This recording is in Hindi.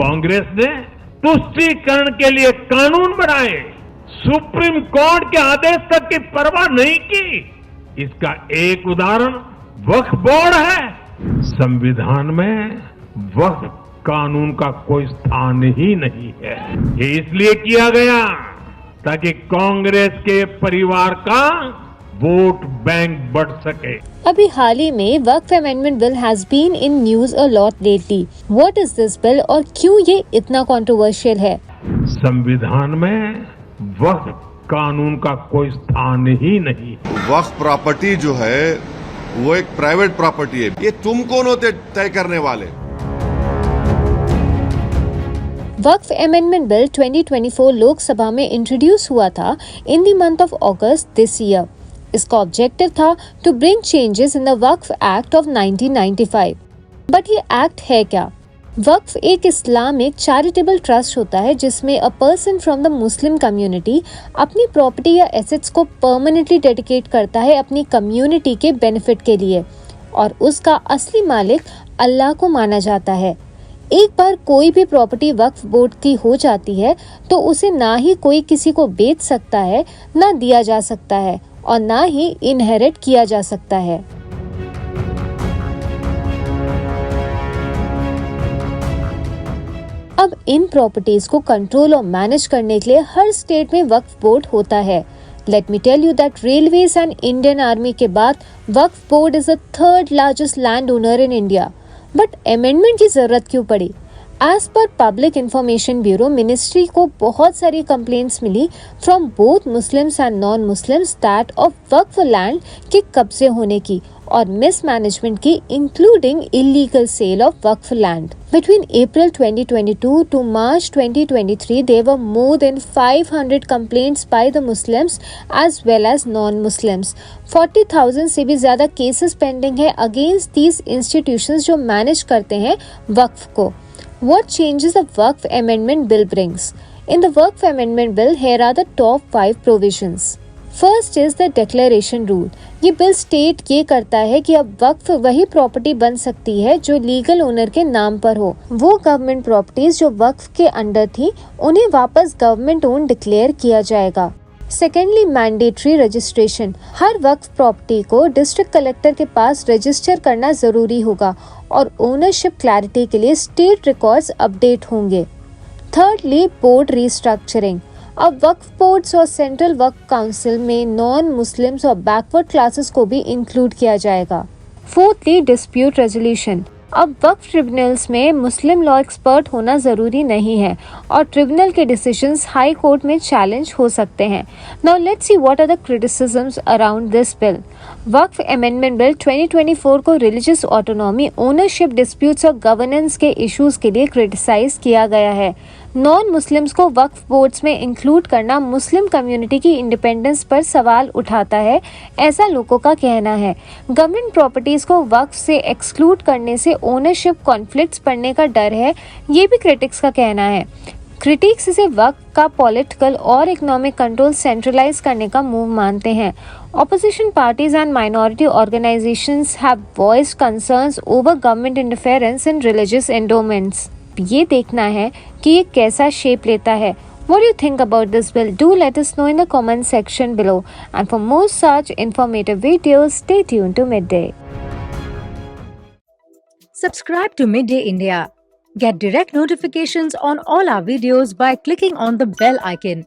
कांग्रेस ने तुष्टीकरण के लिए कानून बनाए, सुप्रीम कोर्ट के आदेश तक की परवाह नहीं की। इसका एक उदाहरण वक्फ बोर्ड है। संविधान में वक्फ कानून का कोई स्थान ही नहीं है। ये इसलिए किया गया ताकि कांग्रेस के परिवार का वोट बैंक बढ़ सके। अभी हाल ही में Waqf amendment bill has been in news a lot lately. What is this bill और क्यों ये इतना कंट्रोवर्शियल है? संविधान में वक्फ कानून का कोई स्थान ही नहीं। वक्फ प्रॉपर्टी जो है वो एक प्राइवेट प्रॉपर्टी है। ये तुम कौन होते तय करने वाले? वक्फ अमेंडमेंट बिल 2024 लोकसभा में इंट्रोड्यूस हुआ था in the month of August this year. इसका ऑब्जेक्टिव था to bring changes in the Waqf act of 1995। But ये एक्ट है क्या? वक्फ एक इस्लामिक चैरिटेबल ट्रस्ट होता है जिसमें a person from the Muslim community अपनी प्रॉपर्टी या एसेट्स को परमानेंटली डेडिकेट करता है अपनी कम्युनिटी के बेनिफिट के लिए, और उसका असली मालिक अल्लाह को माना जाता है। एक बार कोई भी प्रॉपर्टी वक्फ बोर्ड की हो जाती है तो उसे ना ही कोई किसी को बेच सकता है, ना दिया जा सकता है, और ना ही इनहेरिट किया जा सकता है। अब इन प्रॉपर्टीज को कंट्रोल और मैनेज करने के लिए हर स्टेट में वक्फ बोर्ड होता है। Let me tell you that railways and Indian army के बाद Waqf board is the third largest land owner in India. But amendment की जरूरत क्यों पड़ी? As per public information bureau, ministry को बहुत सारी कंप्लेंट्स मिली from both Muslims and non Muslims that of Waqf land के कब्जे होने की और मिसमैनेजमेंट की, including illegal sale of Waqf land. Between April 2022 to March 2023, there were more than 500 complaints by the Muslims as well as non-Muslims. 40,000 से भी ज्यादा केसेस पेंडिंग है अगेंस्ट these institutions जो मैनेज करते हैं वक्फ को। What changes the Waqf Amendment Bill brings? In the Waqf Amendment Bill, here are the top 5 provisions. First is the declaration rule. ये बिल स्टेट ये करता है कि अब वक्फ वही प्रॉपर्टी बन सकती है जो लीगल ओनर के नाम पर हो। वो गवर्नमेंट प्रॉपर्टीज जो वक्फ के अंडर थी उन्हें वापस गवर्नमेंट ओन डिक्लेयर किया जाएगा। Secondly, mandatory registration. हर वक्फ प्रॉपर्टी को डिस्ट्रिक्ट कलेक्टर के पास रजिस्टर करना जरूरी होगा और ओनरशिप क्लैरिटी के लिए स्टेट रिकॉर्ड्स अपडेट होंगे। Thirdly, board restructuring. अब वक्फ बोर्ड्स और सेंट्रल वक्फ काउंसिल में नॉन मुस्लिम्स और बैकवर्ड क्लासेस को भी इंक्लूड किया जाएगा। Fourthly, dispute resolution. अब वक्फ ट्रिब्यूनल्स में मुस्लिम लॉ एक्सपर्ट होना जरूरी नहीं है और ट्रिब्यूनल के डिसीजंस हाई कोर्ट में चैलेंज हो सकते हैं। Now let's see what are the criticisms around this bill. Waqf amendment bill 2024 को रिलीजियस ऑटोनॉमी, ओनरशिप डिस्प्यूट्स और गवर्नेंस के इश्यूज के लिए क्रिटिसाइज किया गया है। नॉन मुस्लिम्स को वक्फ बोर्ड्स में इंक्लूड करना मुस्लिम कम्युनिटी की इंडिपेंडेंस पर सवाल उठाता है, ऐसा लोगों का कहना है। गवर्नमेंट प्रॉपर्टीज को वक्फ से एक्सक्लूड करने से ओनरशिप कॉन्फ्लिक्ट्स बढ़ने का डर है, ये भी क्रिटिक्स का कहना है। क्रिटिक्स इसे वक्फ का पॉलिटिकल और इकोनॉमिक कंट्रोल सेंट्रलाइज करने का मूव मानते हैं। Opposition parties and minority organisations have voiced concerns over government interference in religious endowments. ये देखना है कि ये कैसा शेप लेता है। What do you think about this bill? Do let us know in the comment section below. And for more such informative videos, stay tuned to Midday. Subscribe to Midday India. Get direct notifications on all our videos by clicking on the bell icon.